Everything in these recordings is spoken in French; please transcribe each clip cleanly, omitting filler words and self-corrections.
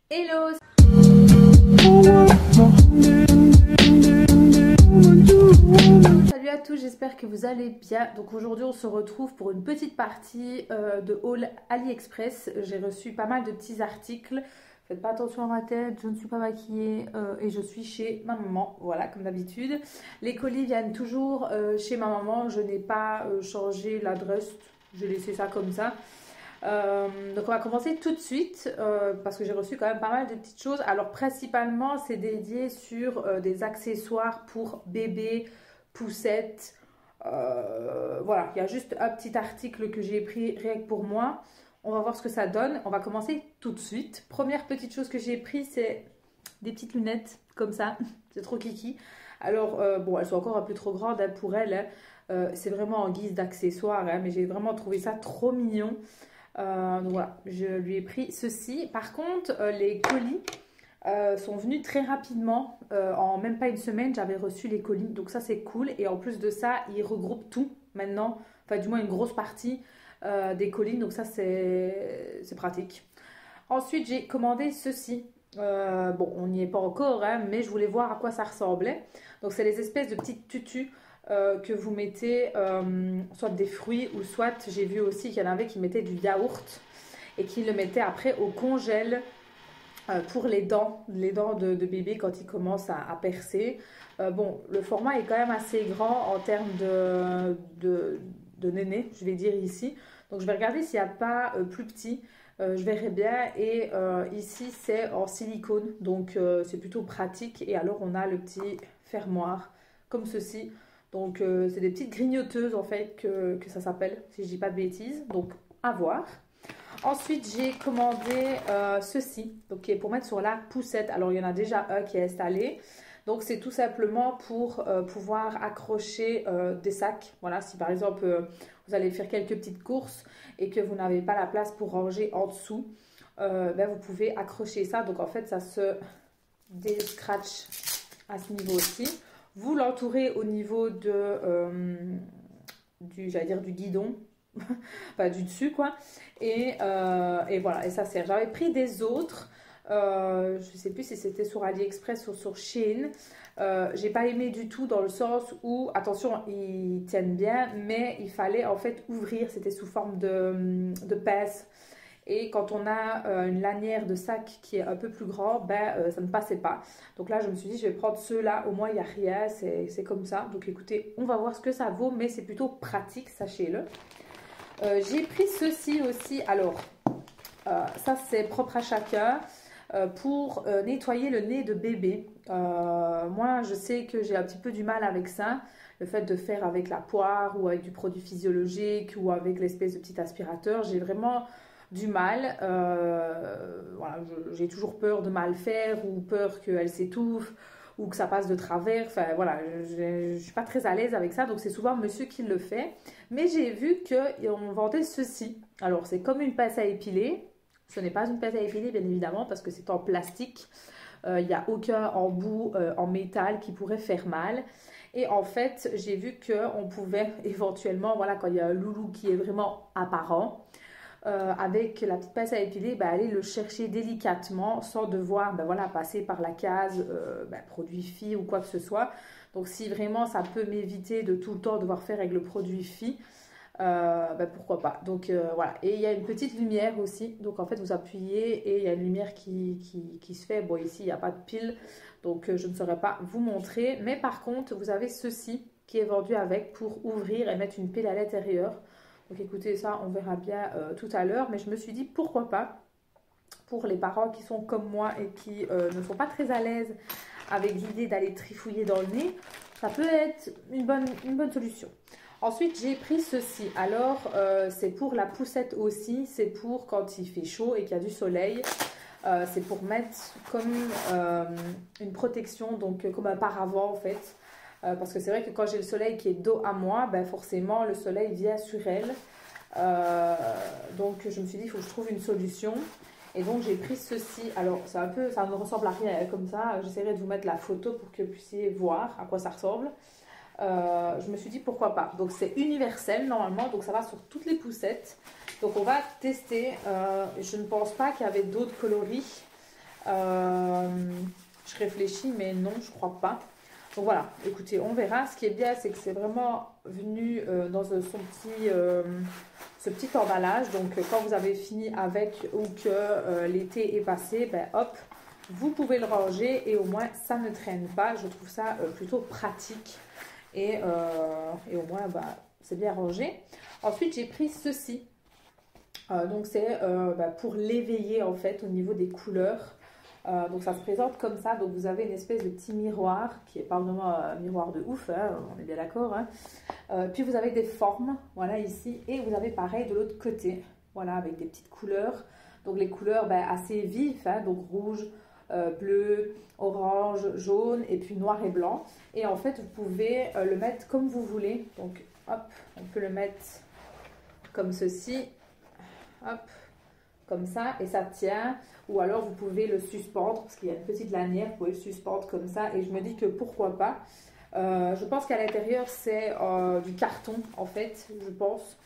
Hello! Salut à tous, j'espère que vous allez bien. Donc aujourd'hui on se retrouve pour une petite partie de haul AliExpress. J'ai reçu pas mal de petits articles. Faites pas attention à ma tête, je ne suis pas maquillée et je suis chez ma maman, voilà, comme d'habitude. Les colis viennent toujours chez ma maman, je n'ai pas changé l'adresse, j'ai laissé ça comme ça. Donc on va commencer tout de suite parce que j'ai reçu quand même pas mal de petites choses. Alors principalement c'est dédié sur des accessoires pour bébé, poussette. Voilà, il y a juste un petit article que j'ai pris rien que pour moi. On va voir ce que ça donne. On va commencer tout de suite. Première petite chose que j'ai pris, c'est des petites lunettes comme ça. C'est trop kiki. Alors bon, elles sont encore un peu trop grandes hein, pour elles. Hein. C'est vraiment en guise d'accessoire, hein, mais j'ai vraiment trouvé ça trop mignon. Donc voilà, je lui ai pris ceci. Par contre, les colis sont venus très rapidement. En même pas une semaine, j'avais reçu les colis. Donc ça, c'est cool. Et en plus de ça, ils regroupent tout maintenant. Enfin, du moins une grosse partie des colis. Donc ça, c'est pratique. Ensuite, j'ai commandé ceci. Bon, on n'y est pas encore, hein, mais je voulais voir à quoi ça ressemblait. Donc c'est les espèces de petites tutus. Que vous mettez soit des fruits ou soit j'ai vu aussi qu'il y en avait qui mettaient du yaourt et qui le mettaient après au congèle pour les dents de bébé quand il commence à percer. Bon, le format est quand même assez grand en termes de néné, je vais dire ici. Donc je vais regarder s'il n'y a pas plus petit. Je verrai bien. Et ici c'est en silicone, donc c'est plutôt pratique. Et alors on a le petit fermoir comme ceci. Donc c'est des petites grignoteuses en fait que ça s'appelle, si je dis pas de bêtises. Donc à voir. Ensuite j'ai commandé ceci, donc qui est pour mettre sur la poussette. Alors il y en a déjà un qui est installé. Donc c'est tout simplement pour pouvoir accrocher des sacs. Voilà, si par exemple vous allez faire quelques petites courses et que vous n'avez pas la place pour ranger en dessous, ben, vous pouvez accrocher ça. Donc en fait ça se déscratch à ce niveau aussi. Vous l'entourez au niveau j'allais dire du guidon, enfin du dessus quoi. Et voilà, et ça sert. J'avais pris des autres, je ne sais plus si c'était sur AliExpress ou sur Shein. J'ai pas aimé du tout dans le sens où, attention, ils tiennent bien, mais il fallait en fait ouvrir, c'était sous forme de pince. Et quand on a une lanière de sac qui est un peu plus grand, ben, ça ne passait pas. Donc là, je me suis dit, je vais prendre ceux-là. Au moins, il n'y a rien. C'est comme ça. Donc écoutez, on va voir ce que ça vaut. Mais c'est plutôt pratique, sachez-le. J'ai pris ceci aussi. Alors, ça, c'est propre à chacun. Pour nettoyer le nez de bébé. Moi, je sais que j'ai un petit peu du mal avec ça. Le fait de faire avec la poire ou avec du produit physiologique ou avec l'espèce de petit aspirateur. J'ai vraiment du mal. Voilà, j'ai toujours peur de mal faire ou peur qu'elle s'étouffe ou que ça passe de travers. Enfin voilà, je ne suis pas très à l'aise avec ça. Donc c'est souvent monsieur qui le fait. Mais j'ai vu qu'on vendait ceci. Alors c'est comme une pince à épiler. Ce n'est pas une pince à épiler bien évidemment parce que c'est en plastique. Il n'y a aucun embout en métal qui pourrait faire mal. Et en fait, j'ai vu qu'on pouvait éventuellement, voilà, quand il y a un loulou qui est vraiment apparent, avec la petite pince à épiler, ben, aller le chercher délicatement sans devoir ben, voilà, passer par la case ben, produit FI ou quoi que ce soit. Donc si vraiment ça peut m'éviter de tout le temps devoir faire avec le produit FI, ben, pourquoi pas. Donc voilà, et il y a une petite lumière aussi. Donc en fait vous appuyez et il y a une lumière qui se fait. Bon ici il n'y a pas de pile, donc je ne saurais pas vous montrer. Mais par contre vous avez ceci qui est vendu avec pour ouvrir et mettre une pile à l'intérieur. Donc écoutez, ça on verra bien tout à l'heure, mais je me suis dit pourquoi pas, pour les parents qui sont comme moi et qui ne sont pas très à l'aise avec l'idée d'aller trifouiller dans le nez, ça peut être une bonne solution. Ensuite j'ai pris ceci, alors c'est pour la poussette aussi, c'est pour quand il fait chaud et qu'il y a du soleil. C'est pour mettre comme une protection, donc comme un paravent en fait. Parce que c'est vrai que quand j'ai le soleil qui est dos à moi, ben forcément le soleil vient sur elle. Donc je me suis dit, il faut que je trouve une solution. Et donc j'ai pris ceci. Alors c'est un peu, ça ne ressemble à rien comme ça. J'essaierai de vous mettre la photo pour que vous puissiez voir à quoi ça ressemble. Je me suis dit pourquoi pas. Donc c'est universel normalement, donc ça va sur toutes les poussettes. Donc on va tester. Je ne pense pas qu'il y avait d'autres coloris. Je réfléchis, mais non, je crois pas. Donc voilà, écoutez, on verra. Ce qui est bien, c'est que c'est vraiment venu dans ce petit emballage. Donc quand vous avez fini avec ou que l'été est passé, ben hop, vous pouvez le ranger et au moins ça ne traîne pas. Je trouve ça plutôt pratique et au moins bah, c'est bien rangé. Ensuite, j'ai pris ceci. Donc c'est pour l'éveiller en fait au niveau des couleurs. Donc ça se présente comme ça, donc vous avez une espèce de petit miroir qui est pas vraiment un miroir de ouf, hein, on est bien d'accord. Hein. Puis vous avez des formes, voilà ici, et vous avez pareil de l'autre côté, voilà avec des petites couleurs. Donc les couleurs assez vives, hein, donc rouge, bleu, orange, jaune et puis noir et blanc. Et en fait vous pouvez le mettre comme vous voulez, donc hop, on peut le mettre comme ceci, hop, comme ça et ça tient. Ou alors vous pouvez le suspendre parce qu'il y a une petite lanière, vous pouvez le suspendre comme ça et je me dis que pourquoi pas. Je pense qu'à l'intérieur c'est du carton en fait, je pense.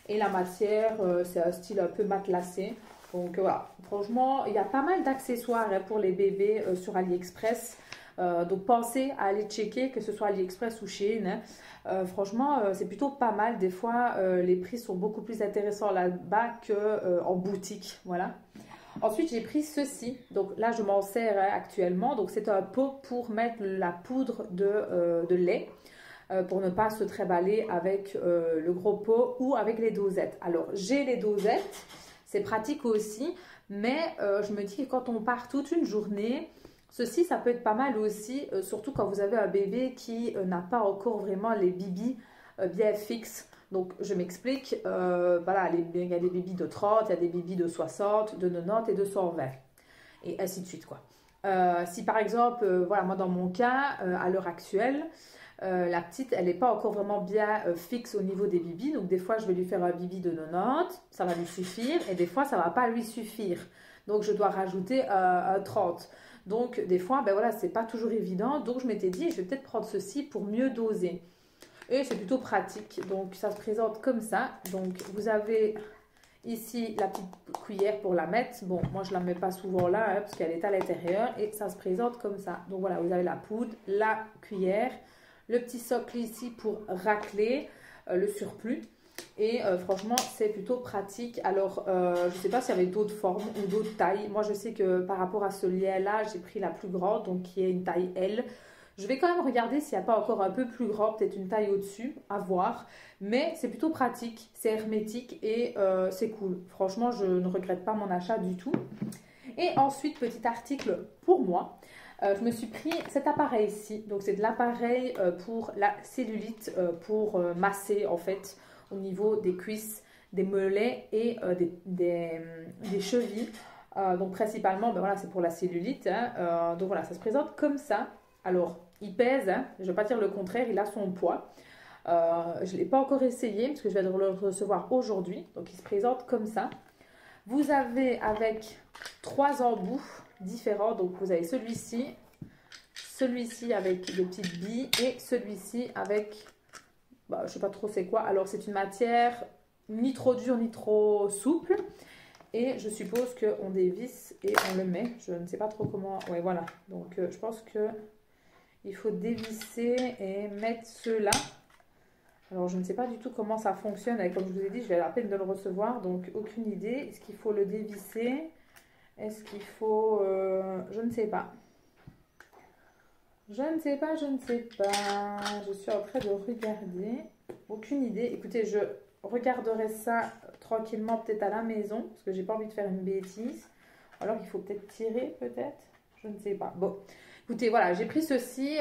Et la matière c'est un style un peu matelassé. Donc voilà, franchement il y a pas mal d'accessoires hein, pour les bébés sur AliExpress. Donc pensez à aller checker que ce soit AliExpress ou Shein. Franchement c'est plutôt pas mal. Des fois les prix sont beaucoup plus intéressants là-bas qu'en boutique. Voilà. Ensuite, j'ai pris ceci. Donc là, je m'en sers actuellement. Donc c'est un pot pour mettre la poudre de lait pour ne pas se tréballer avec le gros pot ou avec les dosettes. Alors, j'ai les dosettes. C'est pratique aussi. Mais je me dis que quand on part toute une journée, ceci, ça peut être pas mal aussi. Surtout quand vous avez un bébé qui n'a pas encore vraiment les bibis bien fixes. Donc, je m'explique, voilà, il y a des bébis de 30, il y a des bébis de 60, de 90 et de 120. Et ainsi de suite, quoi. Si par exemple, voilà, moi dans mon cas, à l'heure actuelle, la petite, elle n'est pas encore vraiment bien fixe au niveau des bibis. Donc, des fois, je vais lui faire un bibi de 90, ça va lui suffire. Et des fois, ça ne va pas lui suffire. Donc, je dois rajouter un 30. Donc, des fois, ben voilà, c'est pas toujours évident. Donc, je m'étais dit, je vais peut-être prendre ceci pour mieux doser. Et c'est plutôt pratique, donc ça se présente comme ça. Donc vous avez ici la petite cuillère pour la mettre. Bon, moi je ne la mets pas souvent là, hein, parce qu'elle est à l'intérieur. Et ça se présente comme ça. Donc voilà, vous avez la poudre, la cuillère, le petit socle ici pour racler le surplus. Et franchement, c'est plutôt pratique. Alors, je ne sais pas s'il y avait d'autres formes ou d'autres tailles. Moi, je sais que par rapport à ce lien-là, j'ai pris la plus grande, donc qui est une taille L. Je vais quand même regarder s'il n'y a pas encore un peu plus grand, peut-être une taille au-dessus, à voir. Mais c'est plutôt pratique, c'est hermétique et c'est cool. Franchement, je ne regrette pas mon achat du tout. Et ensuite, petit article pour moi. Je me suis pris cet appareil ici. Donc, c'est de l'appareil pour la cellulite, pour masser en fait au niveau des cuisses, des mollets et des chevilles. Donc, principalement, ben voilà, c'est pour la cellulite. Hein. Donc, voilà, ça se présente comme ça. Alors, il pèse, hein, je ne vais pas dire le contraire, il a son poids. Je ne l'ai pas encore essayé parce que je vais le recevoir aujourd'hui. Donc, il se présente comme ça. Vous avez avec 3 embouts différents. Donc, vous avez celui-ci avec des petites billes et celui-ci avec, je ne sais pas trop c'est quoi. Alors, c'est une matière ni trop dure ni trop souple. Et je suppose qu'on dévisse et on le met. Je ne sais pas trop comment. Ouais, voilà. Donc, je pense que il faut dévisser et mettre ceux-là. Alors, je ne sais pas du tout comment ça fonctionne. Et comme je vous ai dit, je vais à peine de le recevoir. Donc, aucune idée. Est-ce qu'il faut le dévisser? Est-ce qu'il faut... je ne sais pas. Je ne sais pas. Je suis en train de regarder. Aucune idée. Écoutez, je regarderai ça tranquillement peut-être à la maison. Parce que j'ai pas envie de faire une bêtise. Alors, il faut peut-être tirer, peut-être. Je ne sais pas. Bon. Écoutez, voilà, j'ai pris ceci.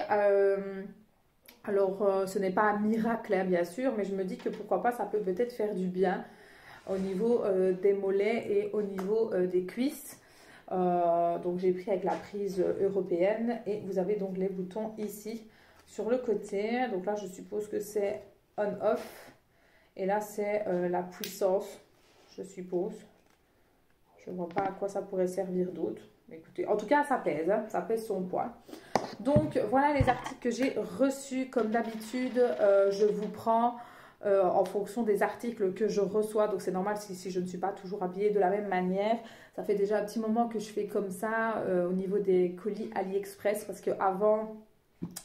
Alors, ce n'est pas un miracle, hein, bien sûr, mais je me dis que pourquoi pas, ça peut peut-être faire du bien au niveau des mollets et au niveau des cuisses. Donc, j'ai pris avec la prise européenne et vous avez donc les boutons ici sur le côté. Donc là, je suppose que c'est on-off et là, c'est la puissance, je suppose. Je ne vois pas à quoi ça pourrait servir d'autre. Écoutez, en tout cas, ça pèse, hein, ça pèse son poids. Donc, voilà les articles que j'ai reçus. Comme d'habitude, je vous prends en fonction des articles que je reçois. Donc c'est normal si je ne suis pas toujours habillée de la même manière. Ça fait déjà un petit moment que je fais comme ça au niveau des colis AliExpress, parce qu'avant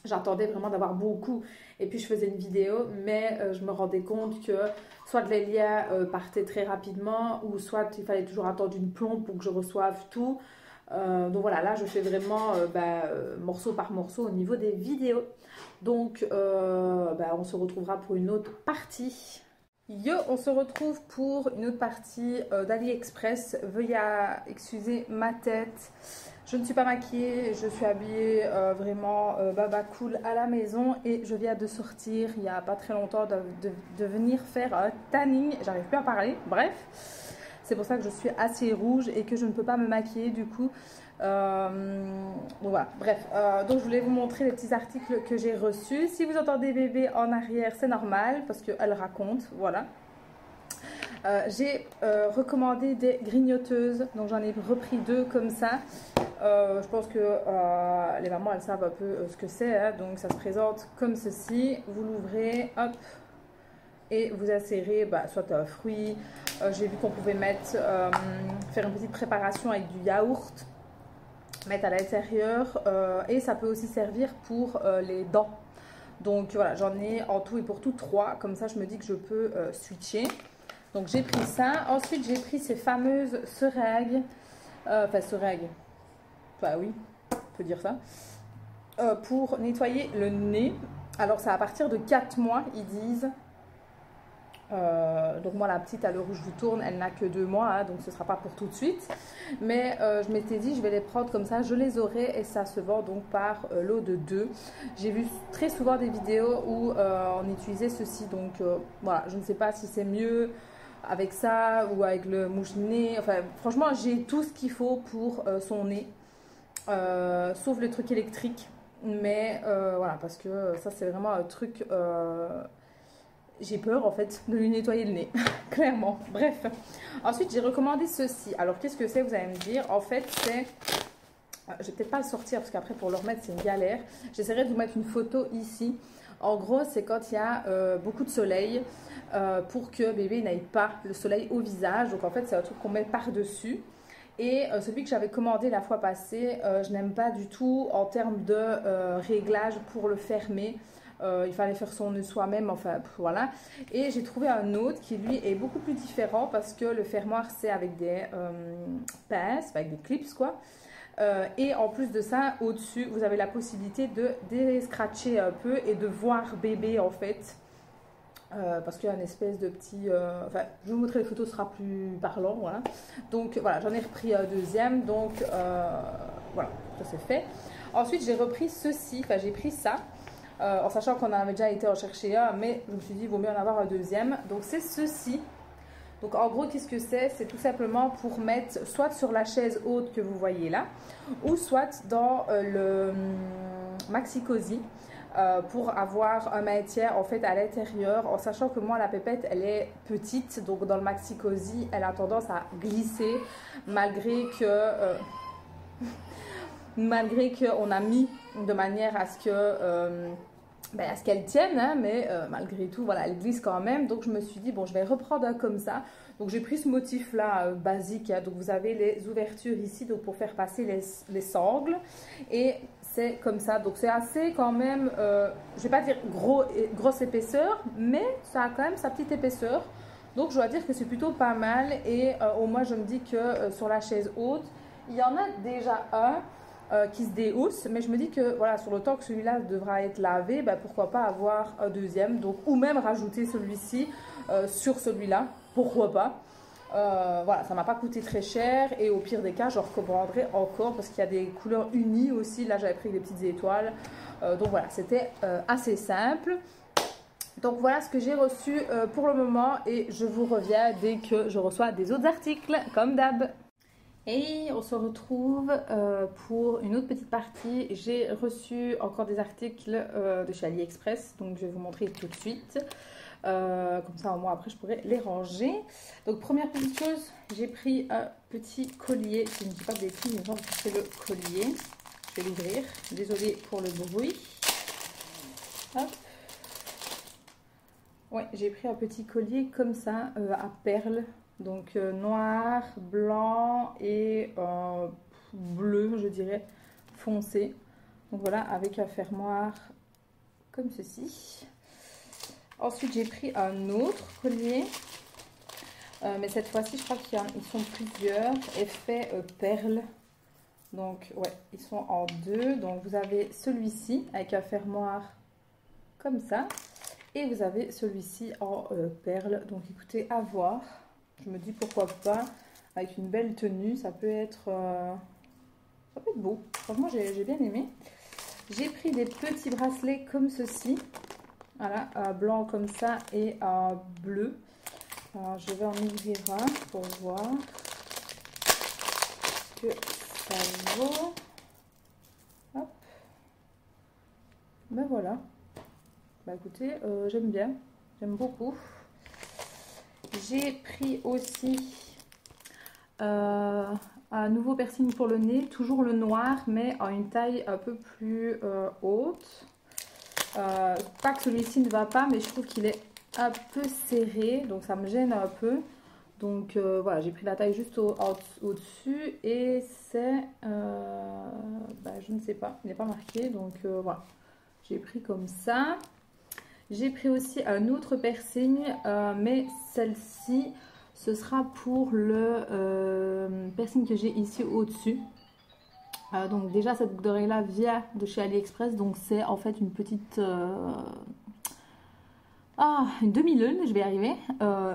j'attendais vraiment d'avoir beaucoup et puis je faisais une vidéo, mais je me rendais compte que soit les liens partaient très rapidement, ou soit il fallait toujours attendre une plombe pour que je reçoive tout. Donc voilà, là je fais vraiment morceau par morceau au niveau des vidéos. Donc on se retrouvera pour une autre partie. Yo, on se retrouve pour une autre partie d'AliExpress. Veuillez excuser ma tête. Je ne suis pas maquillée, je suis habillée vraiment baba cool à la maison, et je viens de sortir il n'y a pas très longtemps de venir faire un tanning. J'arrive plus à parler, bref. C'est pour ça que je suis assez rouge et que je ne peux pas me maquiller du coup. Donc voilà, bref. Donc je voulais vous montrer les petits articles que j'ai reçus. Si vous entendez bébé en arrière, c'est normal parce qu'elle raconte, voilà. J'ai recommandé des grignoteuses, donc j'en ai repris 2 comme ça. Je pense que les mamans elles savent un peu ce que c'est, hein. Donc ça se présente comme ceci. Vous l'ouvrez, hop, et vous insérez soit un fruit. J'ai vu qu'on pouvait mettre, faire une petite préparation avec du yaourt, mettre à l'intérieur, et ça peut aussi servir pour les dents. Donc voilà, j'en ai en tout et pour tout 3, comme ça je me dis que je peux switcher. Donc j'ai pris ça. Ensuite j'ai pris ces fameuses seringues, enfin seringues, bah oui, on peut dire ça, pour nettoyer le nez. Alors c'est à partir de 4 mois ils disent. Donc moi la petite à l'heure où je vous tourne elle n'a que 2 mois, hein, donc ce sera pas pour tout de suite, mais je m'étais dit je vais les prendre comme ça, je les aurai, et ça se vend donc par lot de 2. J'ai vu très souvent des vidéos où on utilisait ceci, donc voilà, je ne sais pas si c'est mieux avec ça ou avec le mouche-nez. Enfin franchement j'ai tout ce qu'il faut pour son nez, sauf le truc électrique, mais voilà, parce que ça c'est vraiment un truc, j'ai peur en fait de lui nettoyer le nez, clairement. Bref, ensuite j'ai recommandé ceci. Alors qu'est-ce que c'est, vous allez me dire. En fait c'est, je vais peut-être pas le sortir parce qu'après pour le remettre c'est une galère. J'essaierai de vous mettre une photo ici. En gros c'est quand il y a beaucoup de soleil, pour que bébé n'aille pas le soleil au visage. Donc en fait c'est un truc qu'on met par dessus. Et celui que j'avais commandé la fois passée, je n'aime pas du tout en termes de réglage pour le fermer. Il fallait faire son nœud soi-même, enfin voilà. Et j'ai trouvé un autre qui lui est beaucoup plus différent, parce que le fermoir c'est avec des pinces, avec des clips quoi. Et en plus de ça, au-dessus vous avez la possibilité de déscratcher un peu et de voir bébé en fait. Parce qu'il y a une espèce de petit... enfin, je vais vous montrer les photos, ce sera plus parlant, voilà. Donc voilà, j'en ai repris un deuxième, donc voilà, ça c'est fait. Ensuite j'ai repris ceci, enfin j'ai pris ça. En sachant qu'on en avait déjà été en chercher un, mais je me suis dit il vaut mieux en avoir un deuxième. Donc c'est ceci. Donc en gros qu'est-ce que c'est? C'est tout simplement pour mettre soit sur la chaise haute que vous voyez là, ou soit dans le maxi cosy, pour avoir un maintien en fait à l'intérieur, en sachant que moi la pépette elle est petite, donc dans le maxi cosy elle a tendance à glisser, malgré que malgré qu'on a mis de manière à ce que à ce qu'elle tienne, hein, mais malgré tout, voilà, elle glisse quand même. Donc je me suis dit, bon, je vais reprendre un comme ça. Donc j'ai pris ce motif-là basique, hein. Donc vous avez les ouvertures ici, donc pour faire passer les sangles. Et c'est comme ça. Donc c'est assez quand même, je vais pas dire grosse épaisseur, mais ça a quand même sa petite épaisseur. Donc je dois dire que c'est plutôt pas mal. Et au moins je me dis que sur la chaise haute, il y en a déjà un qui se déhausse, mais je me dis que voilà, sur le temps que celui-là devra être lavé, pourquoi pas avoir un deuxième, donc, ou même rajouter celui-ci sur celui-là, pourquoi pas. Voilà, ça m'a pas coûté très cher, et au pire des cas je recommanderais encore, parce qu'il y a des couleurs unies aussi. Là j'avais pris des petites étoiles, donc voilà, c'était assez simple. Donc voilà ce que j'ai reçu pour le moment, et je vous reviens dès que je reçois des autres articles comme d'hab. Et on se retrouve pour une autre petite partie. J'ai reçu encore des articles de chez AliExpress, donc je vais vous montrer tout de suite. Comme ça au moins après je pourrai les ranger. Donc première petite chose, j'ai pris un petit collier, si je ne dis pas de bêtises, mais c'est le collier. Je vais l'ouvrir, désolée pour le bruit. Hop. Ouais, j'ai pris un petit collier comme ça à perles. Donc noir, blanc et bleu, je dirais, foncé. Donc voilà, avec un fermoir comme ceci. Ensuite, j'ai pris un autre collier. Mais cette fois-ci, je crois qu'ils sont plusieurs. Effet perles. Donc, ouais, ils sont en deux. Donc, vous avez celui-ci avec un fermoir comme ça. Et vous avez celui-ci en perles. Donc, écoutez, à voir. Je me dis pourquoi pas. Avec une belle tenue, ça peut être beau. Franchement, j'ai bien aimé. J'ai pris des petits bracelets comme ceci. Voilà, blanc comme ça et bleu. Alors, je vais en ouvrir un pour voir ce que ça vaut. Hop. Ben voilà. Bah écoutez, j'aime bien. J'aime beaucoup. J'ai pris aussi un nouveau piercing pour le nez. Toujours le noir, mais en une taille un peu plus haute. Pas que celui-ci ne va pas, mais je trouve qu'il est un peu serré, donc ça me gêne un peu. Donc voilà, j'ai pris la taille juste au-dessus et c'est, je ne sais pas, il n'est pas marqué, donc voilà, j'ai pris comme ça. J'ai pris aussi un autre piercing, mais celle-ci, ce sera pour le piercing que j'ai ici au-dessus. Donc déjà cette boucle d'oreille là vient de chez AliExpress, donc c'est en fait une petite une demi-lune, je vais y arriver.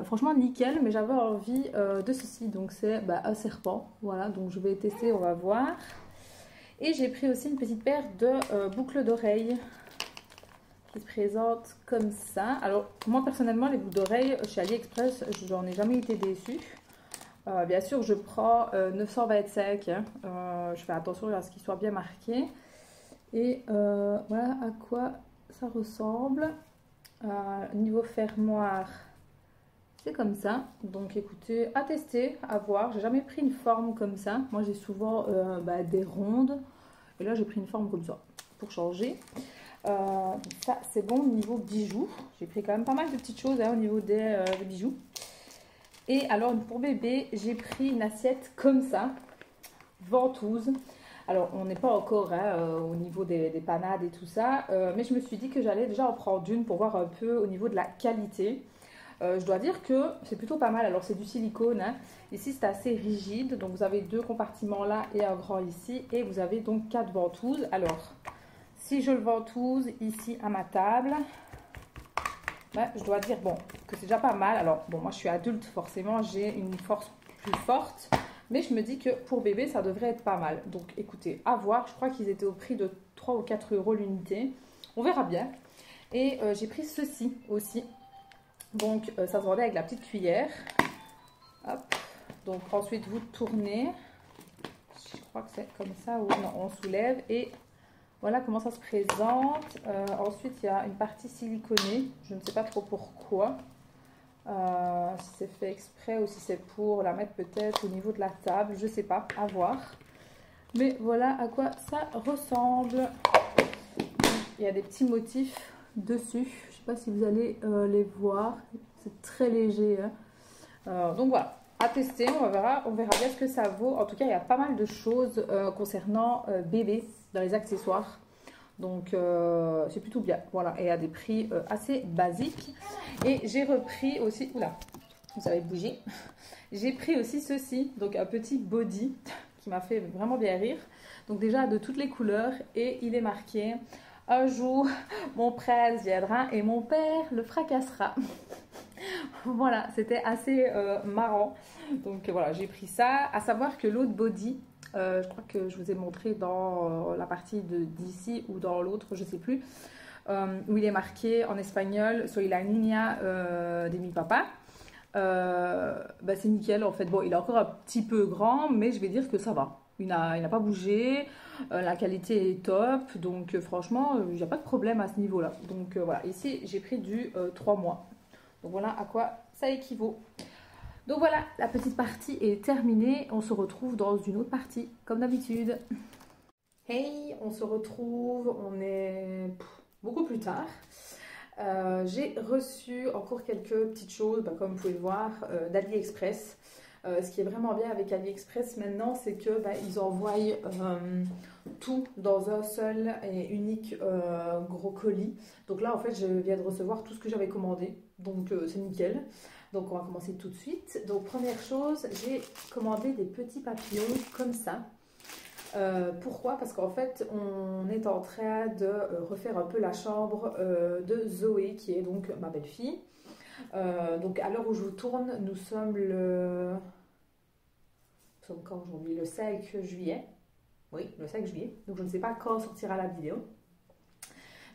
Franchement nickel, mais j'avais envie de ceci, donc c'est un serpent, voilà, donc je vais tester, on va voir. Et j'ai pris aussi une petite paire de boucles d'oreilles qui se présentent comme ça. Alors moi personnellement les boucles d'oreilles chez AliExpress, je n'en ai jamais été déçue. Bien sûr, je prends 925, hein. Je fais attention à ce qu'il soit bien marqué. Et voilà à quoi ça ressemble. Niveau fermoir, c'est comme ça. Donc écoutez, à tester, à voir. J'ai jamais pris une forme comme ça. Moi j'ai souvent des rondes. Et là j'ai pris une forme comme ça pour changer. Ça c'est bon. Niveau bijoux, j'ai pris quand même pas mal de petites choses au niveau des bijoux. Et alors pour bébé, j'ai pris une assiette comme ça, ventouse. Alors on n'est pas encore au niveau des panades et tout ça, mais je me suis dit que j'allais déjà en prendre une pour voir un peu au niveau de la qualité. Je dois dire que c'est plutôt pas mal. Alors c'est du silicone, hein. Ici c'est assez rigide, donc vous avez 2 compartiments là et un grand ici, et vous avez donc 4 ventouses. Alors si je le ventouse ici à ma table, je dois dire que c'est déjà pas mal. Alors bon, moi je suis adulte, forcément j'ai une force plus forte, mais je me dis que pour bébé ça devrait être pas mal. Donc écoutez, à voir. Je crois qu'ils étaient au prix de 3 ou 4 euros l'unité, on verra bien. Et j'ai pris ceci aussi, donc ça se vendait avec la petite cuillère. Hop. Donc ensuite vous tournez, je crois que c'est comme ça, ou non, on soulève et voilà comment ça se présente. Ensuite, il y a une partie siliconée. Je ne sais pas trop pourquoi. Si c'est fait exprès ou si c'est pour la mettre peut-être au niveau de la table. Je ne sais pas, à voir. Mais voilà à quoi ça ressemble. Il y a des petits motifs dessus. Je ne sais pas si vous allez les voir. C'est très léger, hein. Donc voilà, à tester. On verra bien ce que ça vaut. En tout cas, il y a pas mal de choses concernant bébé dans les accessoires, donc c'est plutôt bien, voilà, et à des prix assez basiques. Et j'ai repris aussi, oula, vous avez bougé, j'ai pris aussi ceci, donc un petit body qui m'a fait vraiment bien rire. Donc déjà de toutes les couleurs, et il est marqué: un jour mon prince viendra et mon père le fracassera. Voilà, c'était assez marrant. Donc voilà, j'ai pris ça. À savoir que l'autre body, je crois que je vous ai montré dans la partie d'ici ou dans l'autre, je sais plus, où il est marqué en espagnol: Soy la niña de mi papa. C'est nickel en fait. Bon, il est encore un petit peu grand, mais je vais dire que ça va. Il n'a pas bougé, la qualité est top, donc franchement, il n'y a pas de problème à ce niveau-là. Donc voilà, ici j'ai pris du 3 mois. Donc voilà à quoi ça équivaut. Donc voilà, la petite partie est terminée. On se retrouve dans une autre partie, comme d'habitude. Hey, on se retrouve, on est beaucoup plus tard. J'ai reçu encore quelques petites choses, bah, comme vous pouvez le voir, d'AliExpress. Ce qui est vraiment bien avec AliExpress maintenant, c'est que bah, ils envoient tout dans un seul et unique gros colis. Donc là, en fait, je viens de recevoir tout ce que j'avais commandé. Donc c'est nickel. Donc on va commencer tout de suite. Donc première chose, j'ai commandé des petits papillons comme ça. Pourquoi? Parce qu'en fait, on est en train de refaire un peu la chambre de Zoé, qui est donc ma belle-fille. Donc à l'heure où je vous tourne, nous sommes quand aujourd'hui? Le 5 juillet. Oui, le 5 juillet. Donc je ne sais pas quand sortira la vidéo.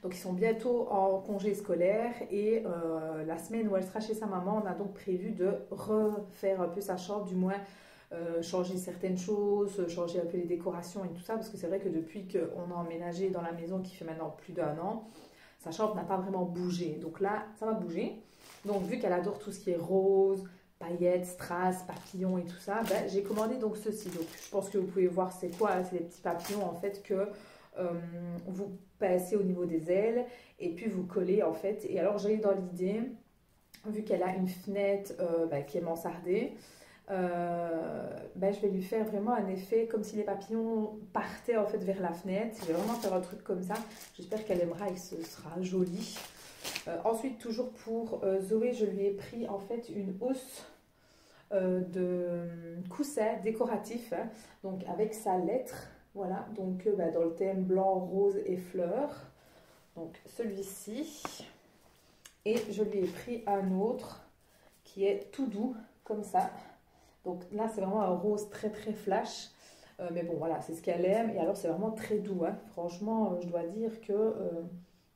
Donc ils sont bientôt en congé scolaire et la semaine où elle sera chez sa maman, on a donc prévu de refaire un peu sa chambre, du moins changer certaines choses, changer un peu les décorations et tout ça, parce que c'est vrai que depuis qu'on a emménagé dans la maison qui fait maintenant plus d'un an, sa chambre n'a pas vraiment bougé. Donc là, ça va bouger. Donc vu qu'elle adore tout ce qui est rose, paillettes, strass, papillons et tout ça, ben, j'ai commandé donc ceci. Donc je pense que vous pouvez voir c'est quoi, c'est des petits papillons en fait que vous passez au niveau des ailes et puis vous collez en fait. Et alors j'ai eu dans l'idée, vu qu'elle a une fenêtre ben, qui est mansardée, ben, je vais lui faire vraiment un effet comme si les papillons partaient en fait vers la fenêtre. Je vais vraiment faire un truc comme ça. J'espère qu'elle aimera et que ce sera joli. Ensuite, toujours pour Zoé, je lui ai pris en fait une housse de coussins décoratifs, hein, donc avec sa lettre, voilà, donc bah, dans le thème blanc, rose et fleurs, donc celui-ci, et je lui ai pris un autre qui est tout doux, comme ça, donc là c'est vraiment un rose très très flash, mais bon voilà, c'est ce qu'elle aime, et alors c'est vraiment très doux, hein. Franchement, je dois dire que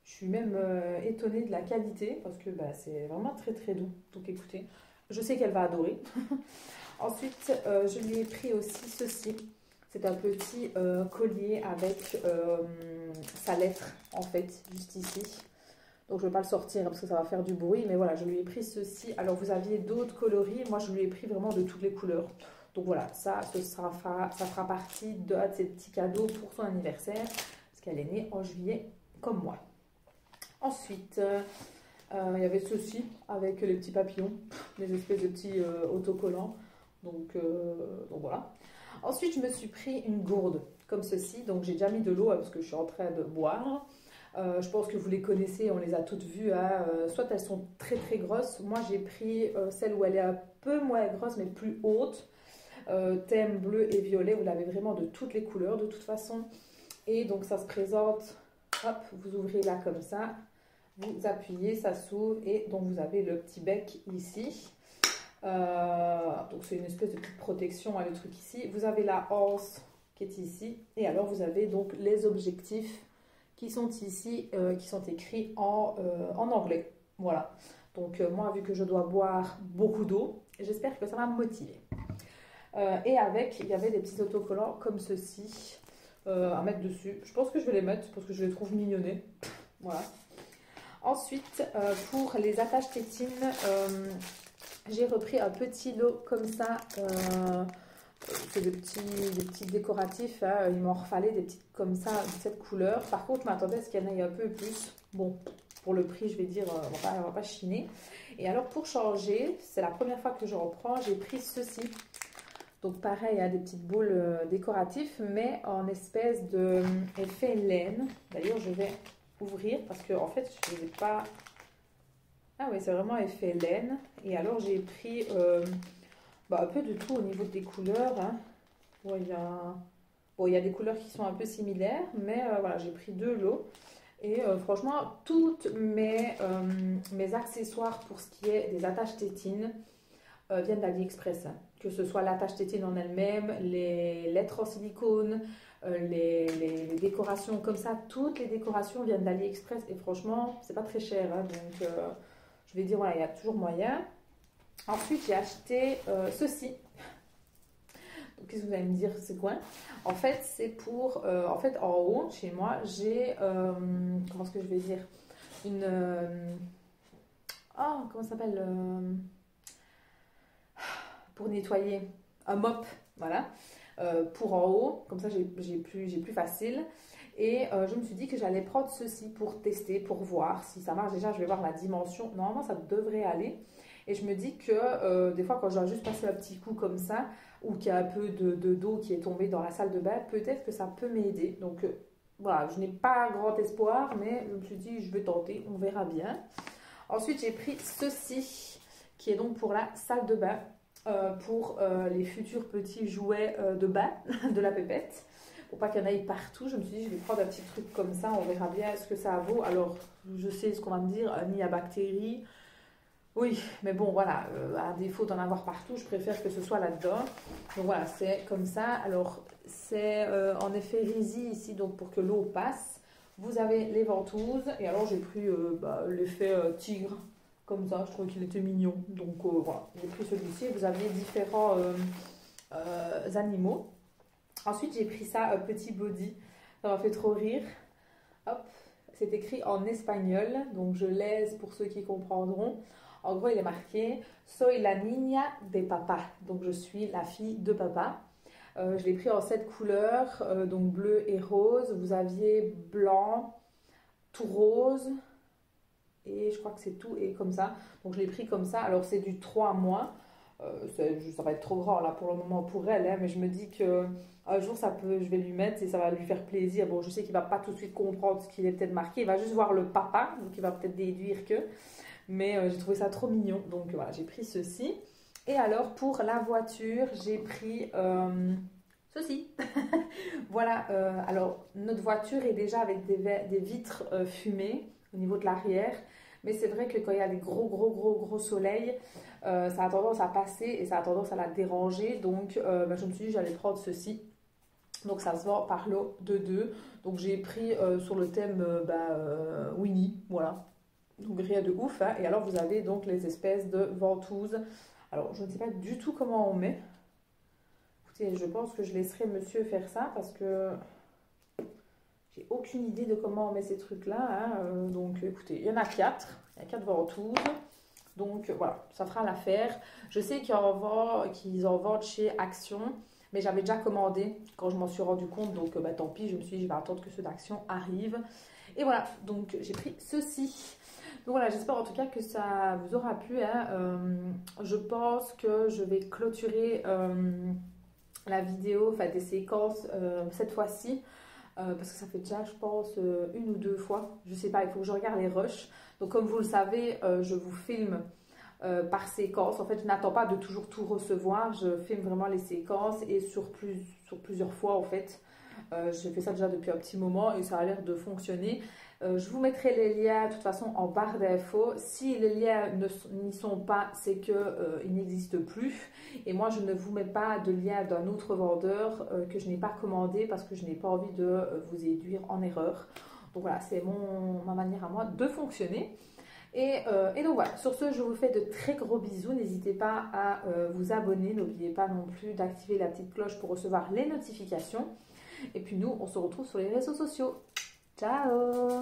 je suis même étonnée de la qualité, parce que bah, c'est vraiment très très doux, donc écoutez, je sais qu'elle va adorer. Ensuite, je lui ai pris aussi ceci. C'est un petit collier avec sa lettre, en fait, juste ici. Donc, je ne vais pas le sortir parce que ça va faire du bruit. Mais voilà, je lui ai pris ceci. Alors, vous aviez d'autres coloris. Moi, je lui ai pris vraiment de toutes les couleurs. Donc, voilà, ça fera partie de ces petits cadeaux pour son anniversaire. Parce qu'elle est née en juillet, comme moi. Ensuite... il y avait ceci avec les petits papillons, des espèces de petits autocollants. Donc voilà. Ensuite, je me suis pris une gourde comme ceci. Donc j'ai déjà mis de l'eau hein, parce que je suis en train de boire. Je pense que vous les connaissez, on les a toutes vues. Hein. Soit elles sont très très grosses. Moi j'ai pris celle où elle est un peu moins grosse mais plus haute. Thème bleu et violet. Vous l'avez vraiment de toutes les couleurs de toute façon. Et donc ça se présente. Hop, vous ouvrez là comme ça. Vous appuyez, ça s'ouvre et donc vous avez le petit bec ici. Donc c'est une espèce de petite protection, hein, le truc ici. Vous avez la anse qui est ici. Et alors vous avez donc les objectifs qui sont ici, qui sont écrits en anglais. Voilà. Donc moi, vu que je dois boire beaucoup d'eau, j'espère que ça va me motiver. Et avec, il y avait des petits autocollants comme ceci à mettre dessus. Je pense que je vais les mettre parce que je les trouve mignonnés. Voilà. Ensuite, pour les attaches tétines, j'ai repris un petit lot comme ça. C'est des petits décoratifs. Hein. Il m'en refallait des petites comme ça, de cette couleur. Par contre, je m'attendais à ce qu'il y en ait un peu plus. Bon, pour le prix, je vais dire, on va pas chiner. Et alors, pour changer, c'est la première fois que je reprends, j'ai pris ceci. Donc, pareil, il y a des petites boules décoratives, mais en espèce de effet laine. D'ailleurs, je vais... ouvrir parce que en fait je ne ai pas. Ah oui, c'est vraiment effet laine. Et alors j'ai pris bah, un peu de tout au niveau des couleurs, hein. Bon, il y a des couleurs qui sont un peu similaires, mais voilà, j'ai pris deux lots. Et franchement, toutes mes accessoires pour ce qui est des attaches tétines viennent d'AliExpress, hein. Que ce soit l'attache tétine en elle-même, les lettres en silicone, les décorations comme ça, toutes les décorations viennent d'AliExpress et franchement, c'est pas très cher. Hein, donc, je vais dire, voilà, il y a toujours moyen. Ensuite, j'ai acheté ceci. Donc, qu'est-ce que vous allez me dire, c'est quoi? En fait, c'est pour... en fait, en haut, chez moi, j'ai... comment est-ce que je vais dire? Une... oh, comment ça s'appelle pour nettoyer. Un mop, voilà. pour en haut, comme ça j'ai plus facile. Et je me suis dit que j'allais prendre ceci pour tester, pour voir si ça marche. Déjà, je vais voir la dimension. Normalement, ça devrait aller. Et je me dis que des fois, quand je dois juste passer un petit coup comme ça, ou qu'il y a un peu d'eau qui est tombée dans la salle de bain, peut-être que ça peut m'aider. Donc voilà, je n'ai pas grand espoir, mais je me suis dit, je vais tenter, on verra bien. Ensuite, j'ai pris ceci, qui est donc pour la salle de bain, pour les futurs petits jouets de bain de la pépette. Pour pas qu'il y en aille partout, je me suis dit, je vais prendre un petit truc comme ça, on verra bien ce que ça vaut. Alors, je sais ce qu'on va me dire, ni à bactéries. Oui, mais bon, voilà, à défaut d'en avoir partout, je préfère que ce soit là-dedans. Donc voilà, c'est comme ça. Alors, c'est en effet résille ici, donc pour que l'eau passe. Vous avez les ventouses. Et alors, j'ai pris l'effet tigre, comme ça. Je trouvais qu'il était mignon. Donc voilà, j'ai pris celui-ci. Vous avez différents animaux. Ensuite, j'ai pris ça, petit body. Ça m'a fait trop rire. Hop, c'est écrit en espagnol. Donc, je laisse pour ceux qui comprendront. En gros, il est marqué « Soy la niña de papa ». Donc, je suis la fille de papa. Je l'ai pris en 7 couleurs, donc bleu et rose. Vous aviez blanc, tout rose. Et je crois que c'est tout et comme ça. Donc, je l'ai pris comme ça. Alors, c'est du 3 mois. Ça va être trop grand là pour le moment pour elle. Hein, mais je me dis que un jour, je vais lui mettre et ça va lui faire plaisir. Bon, je sais qu'il ne va pas tout de suite comprendre ce qu'il est peut-être marqué. Il va juste voir le papa. Donc, il va peut-être déduire que... Mais j'ai trouvé ça trop mignon. Donc voilà, j'ai pris ceci. Et alors pour la voiture, j'ai pris ceci. Voilà, alors notre voiture est déjà avec des vitres fumées au niveau de l'arrière. Mais c'est vrai que quand il y a des gros soleils, ça a tendance à passer et ça a tendance à la déranger. Donc je me suis dit j'allais prendre ceci. Donc ça se vend par lot de 2. Donc j'ai pris sur le thème Winnie, voilà. Donc rien de ouf, hein. Et alors vous avez donc les espèces de ventouses. Alors je ne sais pas du tout comment on met. Écoutez, je pense que je laisserai monsieur faire ça parce que j'ai aucune idée de comment on met ces trucs-là. Hein. Donc écoutez, il y en a 4. Il y a 4 ventouses. Donc voilà, ça fera l'affaire. Je sais qu'ils en vendent chez Action. Mais j'avais déjà commandé quand je m'en suis rendu compte. Donc tant pis, je me suis dit je vais attendre que ceux d'Action arrivent. Et voilà, donc j'ai pris ceci. Donc voilà, j'espère en tout cas que ça vous aura plu. Hein. Je pense que je vais clôturer la vidéo, enfin des séquences cette fois-ci. Parce que ça fait déjà, je pense, 1 ou 2 fois. Je sais pas, il faut que je regarde les rushs. Donc comme vous le savez, je vous filme par séquence. En fait, je n'attends pas de toujours tout recevoir. Je filme vraiment les séquences et sur plusieurs fois en fait. J'ai fait ça déjà depuis un petit moment et ça a l'air de fonctionner. Je vous mettrai les liens de toute façon en barre d'infos. Si les liens n'y sont pas, c'est qu'ils n'existent plus. Et moi, je ne vous mets pas de lien d'un autre vendeur que je n'ai pas commandé parce que je n'ai pas envie de vous induire en erreur. Donc voilà, c'est ma manière à moi de fonctionner. Et donc voilà, sur ce, je vous fais de très gros bisous. N'hésitez pas à vous abonner. N'oubliez pas non plus d'activer la petite cloche pour recevoir les notifications. Et puis nous, on se retrouve sur les réseaux sociaux. Ciao!